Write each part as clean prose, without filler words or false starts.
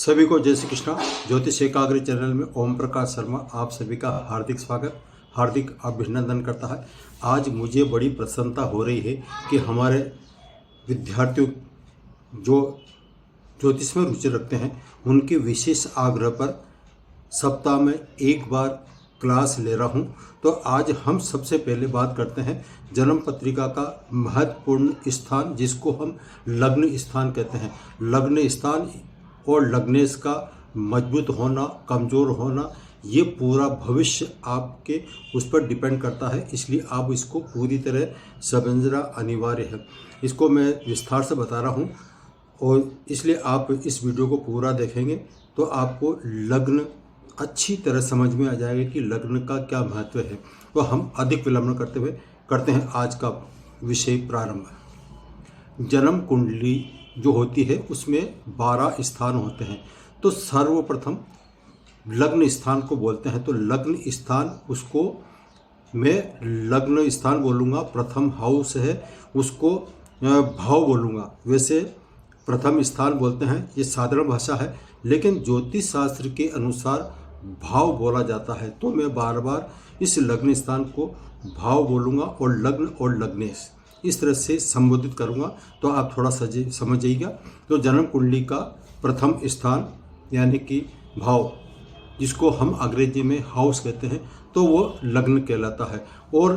सभी को जय श्री कृष्णा। ज्योतिष एकाग्र चैनल में ओम प्रकाश शर्मा आप सभी का हार्दिक स्वागत, हार्दिक अभिनंदन करता है। आज मुझे बड़ी प्रसन्नता हो रही है कि हमारे विद्यार्थियों जो ज्योतिष में रुचि रखते हैं उनके विशेष आग्रह पर सप्ताह में एक बार क्लास ले रहा हूं। तो आज हम सबसे पहले बात करते हैं जन्म पत्रिका का महत्वपूर्ण स्थान, जिसको हम लग्न स्थान कहते हैं। लग्न स्थान और लग्नेश का मजबूत होना, कमज़ोर होना, ये पूरा भविष्य आपके उस पर डिपेंड करता है। इसलिए आप इसको पूरी तरह समझना अनिवार्य है। इसको मैं विस्तार से बता रहा हूँ और इसलिए आप इस वीडियो को पूरा देखेंगे तो आपको लग्न अच्छी तरह समझ में आ जाएगा कि लग्न का क्या महत्व है। तो हम अधिक विलंब करते हुए करते हैं आज का विषय प्रारंभ। जन्म कुंडली जो होती है उसमें 12 स्थान होते हैं। तो सर्वप्रथम लग्न स्थान को बोलते हैं। तो लग्न स्थान, उसको मैं लग्न स्थान बोलूँगा, प्रथम हाउस है उसको भाव बोलूँगा। वैसे प्रथम स्थान बोलते हैं, ये साधारण भाषा है, लेकिन ज्योतिष शास्त्र के अनुसार भाव बोला जाता है। तो मैं बार बार इस लग्न स्थान को भाव बोलूँगा और लग्न और लग्नेश इस तरह से संबोधित करूँगा, तो आप थोड़ा समझ जाइएगा। तो जन्म कुंडली का प्रथम स्थान यानी कि भाव, जिसको हम अंग्रेजी में हाउस कहते हैं, तो वो लग्न कहलाता है। और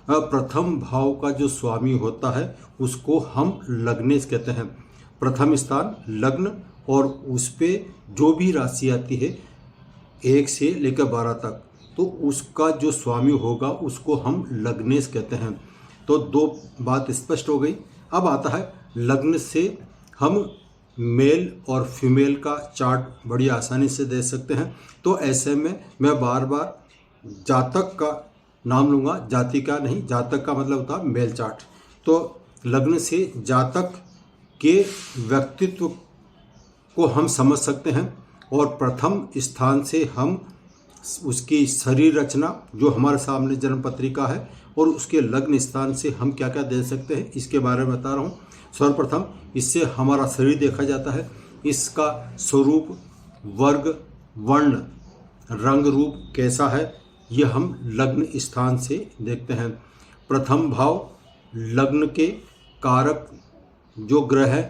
प्रथम भाव का जो स्वामी होता है उसको हम लग्नेश कहते हैं। प्रथम स्थान लग्न और उस पर जो भी राशि आती है 1 से लेकर 12 तक, तो उसका जो स्वामी होगा उसको हम लग्नेश कहते हैं। तो दो बात स्पष्ट हो गई। अब आता है लग्न से हम मेल और फीमेल का चार्ट बड़ी आसानी से दे सकते हैं। तो ऐसे में मैं बार बार जातक का नाम लूँगा, जाति का नहीं। जातक का मतलब होता है मेल चार्ट। तो लग्न से जातक के व्यक्तित्व को हम समझ सकते हैं और प्रथम स्थान से हम उसकी शरीर रचना जो हमारे सामने जन्म पत्रिका है और उसके लग्न स्थान से हम क्या क्या दे सकते हैं इसके बारे में बता रहा हूँ। सर्वप्रथम इससे हमारा शरीर देखा जाता है, इसका स्वरूप, वर्ग, वर्ण, रंग रूप कैसा है, ये हम लग्न स्थान से देखते हैं। प्रथम भाव लग्न के कारक जो ग्रह है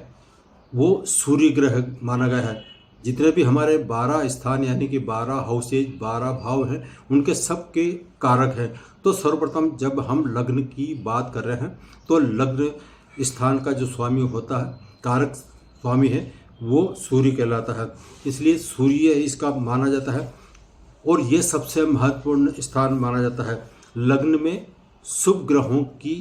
वो सूर्य ग्रह माना गया है। जितने भी हमारे 12 स्थान यानी कि 12 हाउसेज, 12 भाव हैं, उनके सब के कारक हैं। तो सर्वप्रथम जब हम लग्न की बात कर रहे हैं तो लग्न स्थान का जो स्वामी होता है, कारक स्वामी है, वो सूर्य कहलाता है। इसलिए सूर्य इसका माना जाता है और ये सबसे महत्वपूर्ण स्थान माना जाता है। लग्न में शुभ ग्रहों की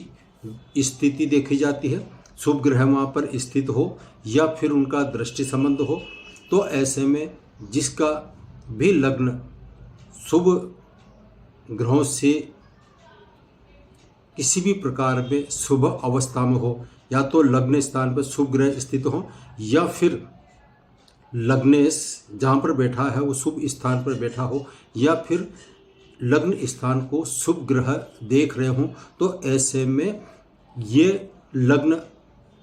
स्थिति देखी जाती है। शुभ ग्रह वहाँ पर स्थित हो या फिर उनका दृष्टि संबंध हो, तो ऐसे में जिसका भी लग्न शुभ ग्रहों से किसी भी प्रकार में शुभ अवस्था में हो, या तो लग्न स्थान पर शुभ ग्रह स्थित हो या फिर लग्नेश जहाँ पर बैठा है वो शुभ स्थान पर बैठा हो, या फिर लग्न स्थान को शुभ ग्रह देख रहे हों, तो ऐसे में ये लग्न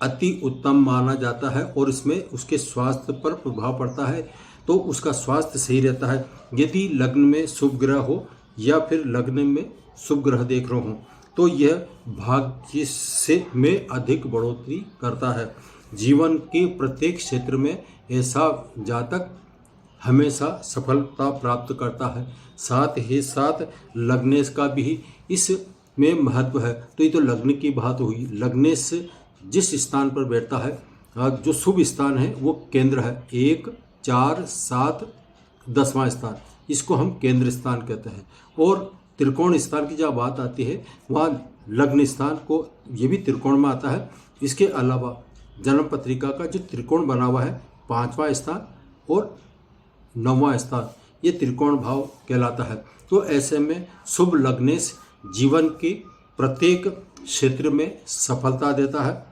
अति उत्तम माना जाता है और इसमें उसके स्वास्थ्य पर प्रभाव पड़ता है। तो उसका स्वास्थ्य सही रहता है यदि लग्न में शुभ ग्रह हो या फिर लग्न में शुभ ग्रह देख रहे हो, तो यह भाग्य से में अधिक बढ़ोतरी करता है। जीवन के प्रत्येक क्षेत्र में ऐसा जातक हमेशा सफलता प्राप्त करता है। साथ ही साथ लग्नेश का भी इसमें महत्व है। तो ये तो लग्न की बात हुई। लग्नेश जिस स्थान पर बैठता है, जो शुभ स्थान है वो केंद्र है, 1, 4, 7, 10वां स्थान, इसको हम केंद्र स्थान कहते हैं। और त्रिकोण स्थान की जब बात आती है वहाँ लग्न स्थान को ये भी त्रिकोण में आता है। इसके अलावा जन्म पत्रिका का जो त्रिकोण बना हुआ है, 5वां स्थान और 9वां स्थान, ये त्रिकोण भाव कहलाता है। तो ऐसे में शुभ लग्नेश जीवन के प्रत्येक क्षेत्र में सफलता देता है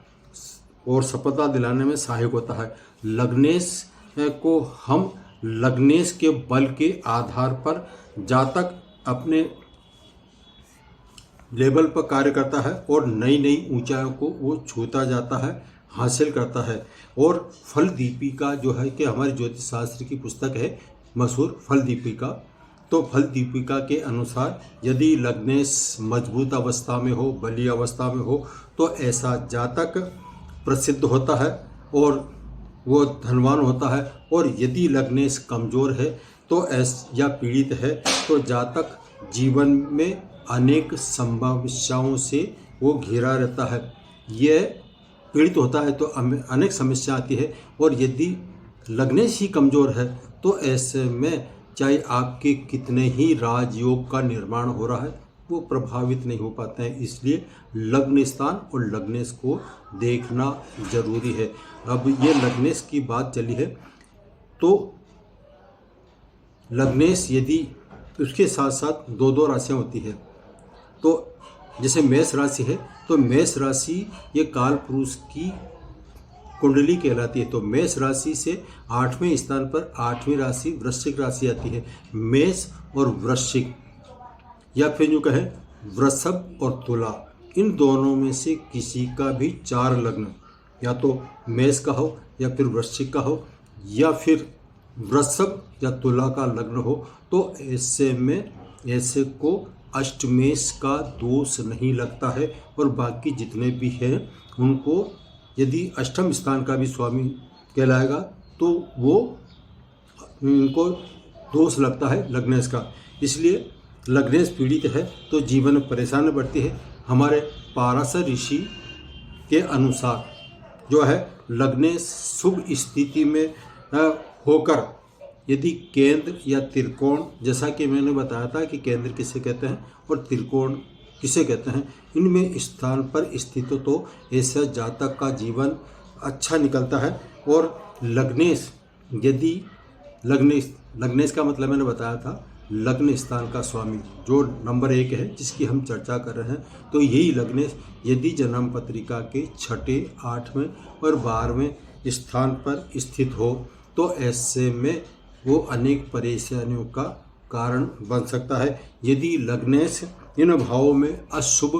और सफलता दिलाने में सहायक होता है। लग्नेश को हम लग्नेश के बल के आधार पर जातक अपने लेवल पर कार्य करता है और नई नई ऊंचाइयों को वो छूता जाता है हासिल करता है। और फल दीपिका जो है कि हमारी ज्योतिष शास्त्र की पुस्तक है मशहूर फल दीपिका, तो फल दीपिका के अनुसार यदि लग्नेश मजबूत अवस्था में हो, बली अवस्था में हो, तो ऐसा जातक प्रसिद्ध होता है और वो धनवान होता है। और यदि लग्नेश कमज़ोर है तो या पीड़ित है तो जातक जीवन में अनेक समस्याओं से वो घिरा रहता है। यह पीड़ित होता है तो अनेक समस्या आती है। और यदि लग्नेश ही कमज़ोर है तो ऐसे में चाहे आपके कितने ही राजयोग का निर्माण हो रहा है वो प्रभावित नहीं हो पाते हैं। इसलिए लग्न स्थान और लग्नेश को देखना जरूरी है। अब ये लग्नेश की बात चली है तो लग्नेश यदि उसके साथ साथ दो दो राशियाँ होती है, तो जैसे मेष राशि है तो मेष राशि ये काल पुरुष की कुंडली कहलाती है। तो मेष राशि से 8वें स्थान पर 8वीं राशि वृश्चिक राशि आती है। मेष और वृश्चिक या फिर यूँ कहें वृषभ और तुला, इन दोनों में से किसी का भी 4 लग्न, या तो मेष का हो या फिर वृश्चिक का हो या फिर वृषभ या तुला का लग्न हो, तो ऐसे में ऐसे को अष्टमेश का दोष नहीं लगता है। और बाकी जितने भी हैं उनको यदि अष्टम स्थान का भी स्वामी कहलाएगा तो वो उनको दोष लगता है लग्नेश का। इसलिए लग्नेश पीड़ित है तो जीवन में परेशानी बढ़ती है। हमारे पाराशर ऋषि के अनुसार जो है लग्नेश शुभ स्थिति में होकर यदि केंद्र या त्रिकोण, जैसा कि मैंने बताया था कि केंद्र किसे कहते हैं और त्रिकोण किसे कहते हैं, इनमें स्थान पर स्थित हो तो ऐसा जातक का जीवन अच्छा निकलता है। और लग्नेश यदि लग्नेश का मतलब मैंने बताया था लग्न स्थान का स्वामी जो नंबर 1 है जिसकी हम चर्चा कर रहे हैं, तो यही लग्नेश यदि जन्म पत्रिका के 6, 8वें और 12वें स्थान पर स्थित हो तो ऐसे में वो अनेक परेशानियों का कारण बन सकता है। यदि लग्नेश इन भावों में अशुभ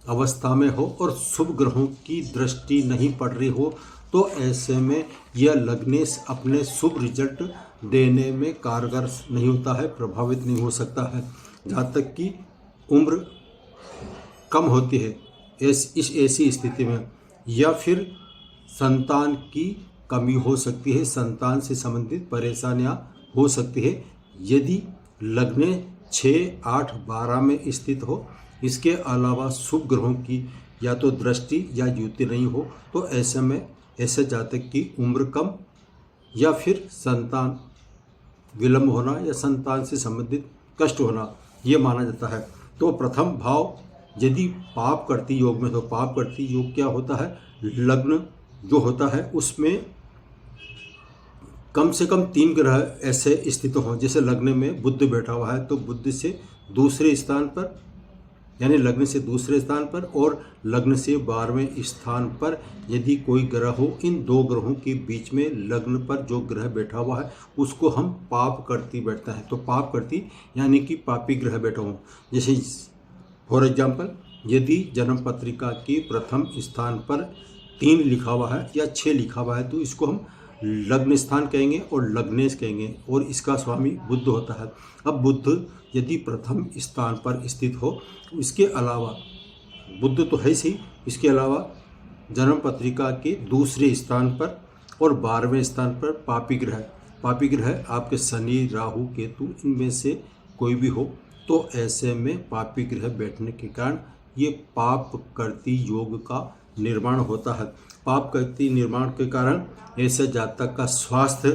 अवस्था में हो और शुभ ग्रहों की दृष्टि नहीं पड़ रही हो तो ऐसे में यह लग्नेश अपने शुभ रिजल्ट देने में कारगर नहीं होता है, प्रभावित नहीं हो सकता है। जहाँ तक कि उम्र कम होती है इस ऐसी स्थिति में, या फिर संतान की कमी हो सकती है, संतान से संबंधित परेशानियाँ हो सकती है यदि लग्न 6, 8, 12 में स्थित हो। इसके अलावा शुभ ग्रहों की या तो दृष्टि या युति नहीं हो तो ऐसे में ऐसे जातक की उम्र कम या फिर संतान विलंब होना या संतान से संबंधित कष्ट होना ये माना जाता है। तो प्रथम भाव यदि पाप करती योग में, तो पाप करती योग क्या होता है, लग्न जो होता है उसमें कम से कम 3 ग्रह ऐसे स्थित हों। जैसे लग्न में बुध बैठा हुआ है तो बुध से दूसरे स्थान पर, यानी लग्न से दूसरे स्थान पर और लग्न से 12वें स्थान पर यदि कोई ग्रह हो, इन 2 ग्रहों के बीच में लग्न पर जो ग्रह बैठा हुआ है उसको हम पाप करती बैठता है। तो पाप करती यानी कि पापी ग्रह बैठा हो। जैसे फॉर एग्जाम्पल यदि जन्म पत्रिका के प्रथम स्थान पर 3 लिखा हुआ है या 6 लिखा हुआ है तो इसको हम लग्न स्थान कहेंगे और लग्नेश कहेंगे और इसका स्वामी बुध होता है। अब बुध यदि प्रथम स्थान पर स्थित हो, इसके अलावा बुध तो है ही, इसके अलावा जन्म पत्रिका के दूसरे स्थान पर और 12वें स्थान पर पापी ग्रह आपके शनि, राहु, केतु इनमें से कोई भी हो तो ऐसे में पापी ग्रह बैठने के कारण ये पाप करती योग का निर्माण होता है। पाप करती निर्माण के कारण ऐसे जातक का स्वास्थ्य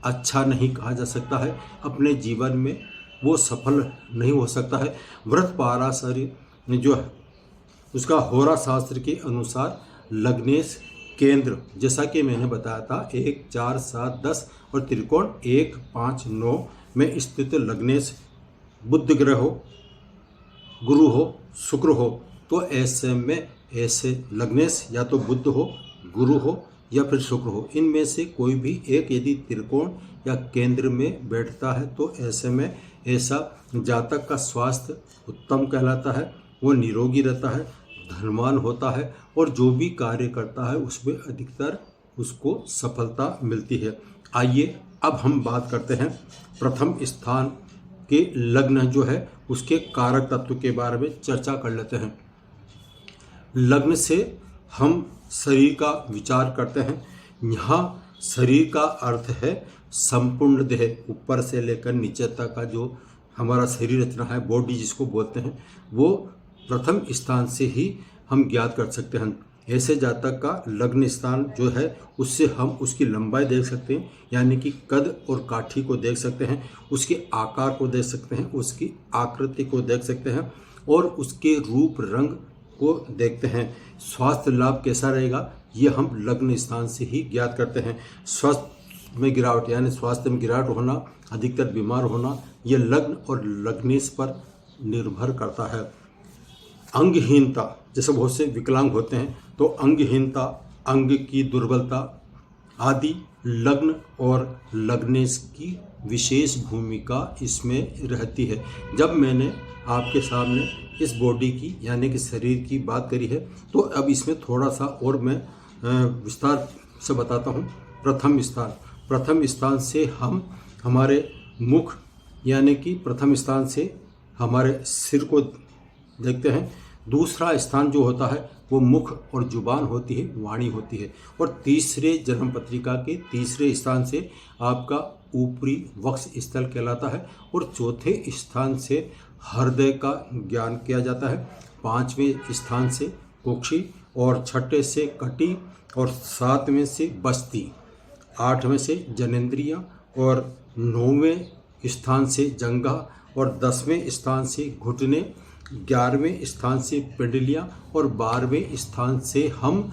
अच्छा नहीं कहा जा सकता है, अपने जीवन में वो सफल नहीं हो सकता है। व्रत पाराशर जो है उसका होरा शास्त्र के अनुसार लग्नेश केंद्र, जैसा कि मैंने बताया था 1, 4, 7, 10 और त्रिकोण 1, 5, 9 में स्थित लग्नेश बुध ग्रह हो, गुरु हो, शुक्र हो तो ऐसे में ऐसे लग्नेश या तो बुध हो, गुरु हो या फिर शुक्र हो, इनमें से कोई भी एक यदि त्रिकोण या केंद्र में बैठता है तो ऐसे में ऐसा जातक का स्वास्थ्य उत्तम कहलाता है, वो निरोगी रहता है, धनवान होता है और जो भी कार्य करता है उसमें अधिकतर उसको सफलता मिलती है। आइए अब हम बात करते हैं प्रथम स्थान के लग्न जो है उसके कारक तत्व के बारे में चर्चा कर लेते हैं। लग्न से हम शरीर का विचार करते हैं। यहाँ शरीर का अर्थ है संपूर्ण देह, ऊपर से लेकर नीचे तक का जो हमारा शरीर रचना है, बॉडी जिसको बोलते हैं, वो प्रथम स्थान से ही हम ज्ञात कर सकते हैं। ऐसे जातक का लग्न स्थान जो है उससे हम उसकी लंबाई देख सकते हैं, यानी कि कद और काठी को देख सकते हैं, उसके आकार को देख सकते हैं, उसकी आकृति को देख सकते हैं और उसके रूप रंग को देखते हैं। स्वास्थ्य लाभ कैसा रहेगा ये हम लग्न स्थान से ही ज्ञात करते हैं। स्वास्थ्य में गिरावट यानी स्वास्थ्य में गिरावट होना, अधिकतर बीमार होना, यह लग्न और लग्नेश पर निर्भर करता है। अंगहीनता, जैसे बहुत से विकलांग होते हैं तो अंगहीनता, अंग की दुर्बलता आदि लग्न और लग्नेश की विशेष भूमिका इसमें रहती है। जब मैंने आपके सामने इस बॉडी की यानी कि शरीर की बात करी है तो अब इसमें थोड़ा सा और मैं विस्तार से बताता हूँ। प्रथम स्थान से हम हमारे मुख यानी कि प्रथम स्थान से हमारे सिर को देखते हैं। दूसरा स्थान जो होता है वो मुख और जुबान होती है, वाणी होती है। और तीसरे जन्म पत्रिका के तीसरे स्थान से आपका ऊपरी वक्ष स्थल कहलाता है और चौथे स्थान से हृदय का ज्ञान किया जाता है। पांचवें स्थान से कुक्षी और छठे से कटी और सातवें से बस्ती, आठवें से जनेंद्रिया और नौवें स्थान से जंघा और 10वें स्थान से घुटने, 11वें स्थान से पिंडलियाँ और 12वें स्थान से हम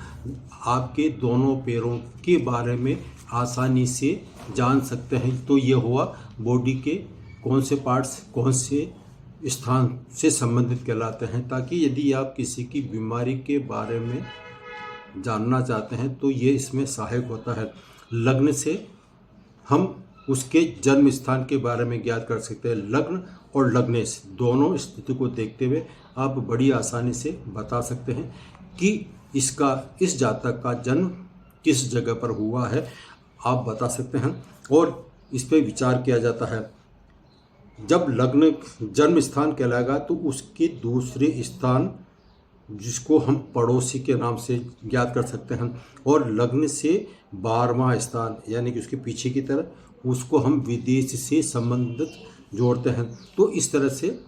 आपके दोनों पैरों के बारे में आसानी से जान सकते हैं। तो ये हुआ बॉडी के कौन से पार्ट्स कौन से स्थान से संबंधित कहलाते हैं, ताकि यदि आप किसी की बीमारी के बारे में जानना चाहते हैं तो ये इसमें सहायक होता है। लग्न से हम उसके जन्म स्थान के बारे में ज्ञात कर सकते हैं। लग्न और लग्नेश दोनों स्थिति को देखते हुए आप बड़ी आसानी से बता सकते हैं कि इस जातक का जन्म किस जगह पर हुआ है, आप बता सकते हैं और इस पर विचार किया जाता है। जब लग्न जन्म स्थान कहलाएगा तो उसके दूसरे स्थान जिसको हम पड़ोसी के नाम से ज्ञात कर सकते हैं और लग्न से 12वां स्थान यानी कि उसके पीछे की तरफ उसको हम विदेश से संबंधित जोड़ते हैं। तो इस तरह से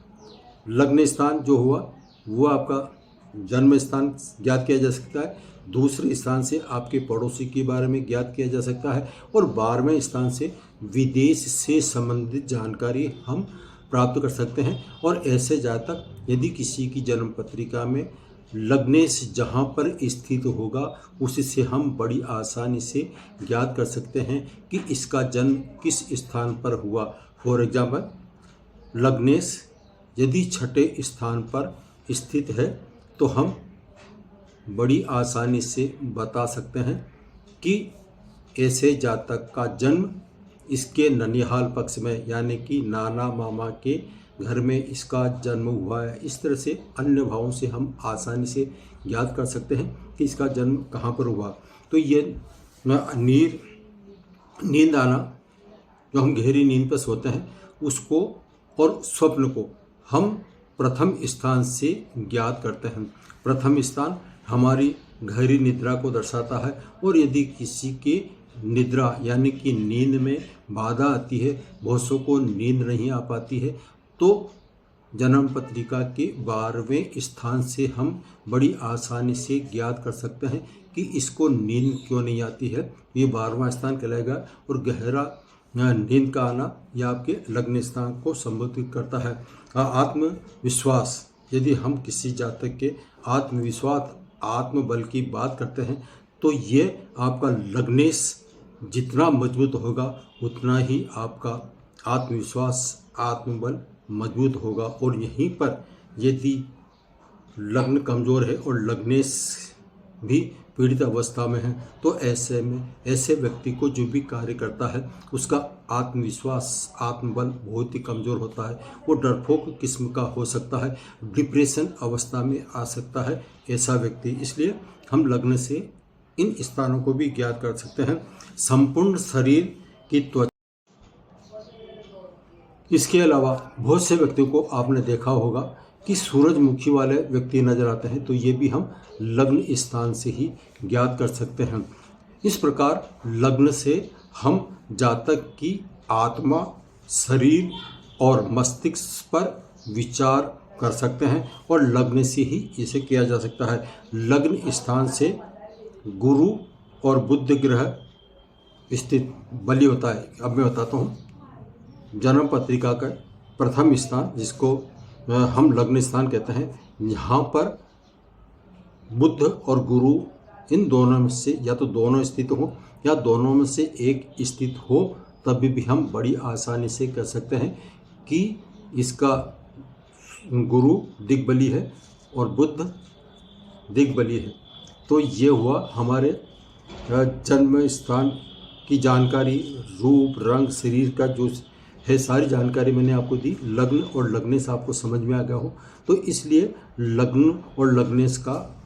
लग्न स्थान जो हुआ वो आपका जन्म स्थान ज्ञात किया जा सकता है, दूसरे स्थान से आपके पड़ोसी के बारे में ज्ञात किया जा सकता है और 12वें स्थान से विदेश से संबंधित जानकारी हम प्राप्त कर सकते हैं। और ऐसे जातक यदि किसी की जन्म पत्रिका में लग्नेश जहाँ पर स्थित होगा उससे हम बड़ी आसानी से ज्ञात कर सकते हैं कि इसका जन्म किस स्थान पर हुआ। फॉर एग्जाम्पल लग्नेश यदि छठे स्थान पर स्थित है तो हम बड़ी आसानी से बता सकते हैं कि ऐसे जातक का जन्म इसके ननिहाल पक्ष में यानी कि नाना मामा के घर में इसका जन्म हुआ है। इस तरह से अन्य भावों से हम आसानी से ज्ञात कर सकते हैं कि इसका जन्म कहाँ पर हुआ। तो ये नींद आना, जो हम गहरी नींद पर सोते हैं उसको और स्वप्न को हम प्रथम स्थान से ज्ञात करते हैं। प्रथम स्थान हमारी गहरी निद्रा को दर्शाता है और यदि किसी के निद्रा यानी कि नींद में बाधा आती है, बहुत सौ को नींद नहीं आ पाती है, तो जन्म पत्रिका के 12वें स्थान से हम बड़ी आसानी से ज्ञात कर सकते हैं कि इसको नींद क्यों नहीं आती है। ये 12वां स्थान कहलाएगा और गहरा नींद का आना यह आपके लग्न स्थान को संबोधित करता है। आत्मविश्वास, यदि हम किसी जातक के आत्मविश्वास आत्मबल की बात करते हैं तो ये आपका लग्नेश जितना मजबूत होगा उतना ही आपका आत्मविश्वास आत्मबल मजबूत होगा। और यहीं पर यदि लग्न कमज़ोर है और लग्नेश भी पीड़ित अवस्था में है तो ऐसे व्यक्ति को जो भी कार्य करता है उसका आत्मविश्वास, आत्मबल बहुत ही कमज़ोर होता है, वो डरपोक किस्म का हो सकता है, डिप्रेशन अवस्था में आ सकता है ऐसा व्यक्ति। इसलिए हम लग्न से इन स्थानों को भी ज्ञात कर सकते हैं। संपूर्ण शरीर की त्वचा, इसके अलावा बहुत से व्यक्तियों को आपने देखा होगा कि सूरजमुखी वाले व्यक्ति नजर आते हैं, तो ये भी हम लग्न स्थान से ही ज्ञात कर सकते हैं। इस प्रकार लग्न से हम जातक की आत्मा, शरीर और मस्तिष्क पर विचार कर सकते हैं और लग्न से ही इसे किया जा सकता है। लग्न स्थान से गुरु और बुध ग्रह स्थित बलि होता है। अब मैं बताता हूँ, जन्म पत्रिका का प्रथम स्थान जिसको हम लग्न स्थान कहते हैं, यहाँ पर बुध और गुरु इन दोनों में से या तो दोनों स्थित हो या दोनों में से एक स्थित हो, तभी भी हम बड़ी आसानी से कह सकते हैं कि इसका गुरु दिग्बली है और बुध दिग्बली है। तो ये हुआ हमारे जन्म स्थान की जानकारी, रूप, रंग, शरीर का जो है सारी जानकारी मैंने आपको दी। लग्न और लग्नेश आपको समझ में आ गया हो, तो इसलिए लग्न और लग्नेश का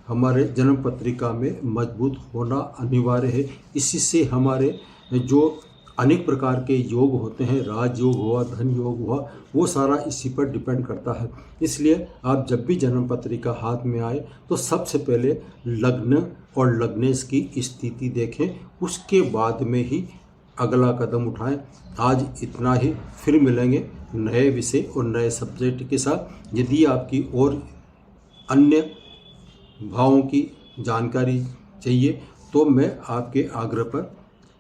हमारे जन्म पत्रिका में मजबूत होना अनिवार्य है। इसी से हमारे जो अनेक प्रकार के योग होते हैं, राजयोग हुआ, धन योग हुआ, वो सारा इसी पर डिपेंड करता है। इसलिए आप जब भी जन्म पत्रिका हाथ में आए तो सबसे पहले लग्न और लग्नेश की स्थिति देखें, उसके बाद में ही अगला कदम उठाएं। आज इतना ही, फिर मिलेंगे नए विषय और नए सब्जेक्ट के साथ। यदि आपकी और अन्य भावों की जानकारी चाहिए तो मैं आपके आग्रह पर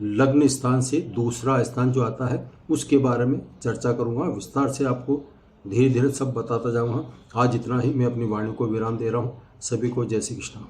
लग्न स्थान से दूसरा स्थान जो आता है उसके बारे में चर्चा करूंगा। विस्तार से आपको धीरे धीरे सब बताता जाऊंगा। आज इतना ही, मैं अपनी वाणी को विराम दे रहा हूं। सभी को जय श्री कृष्ण।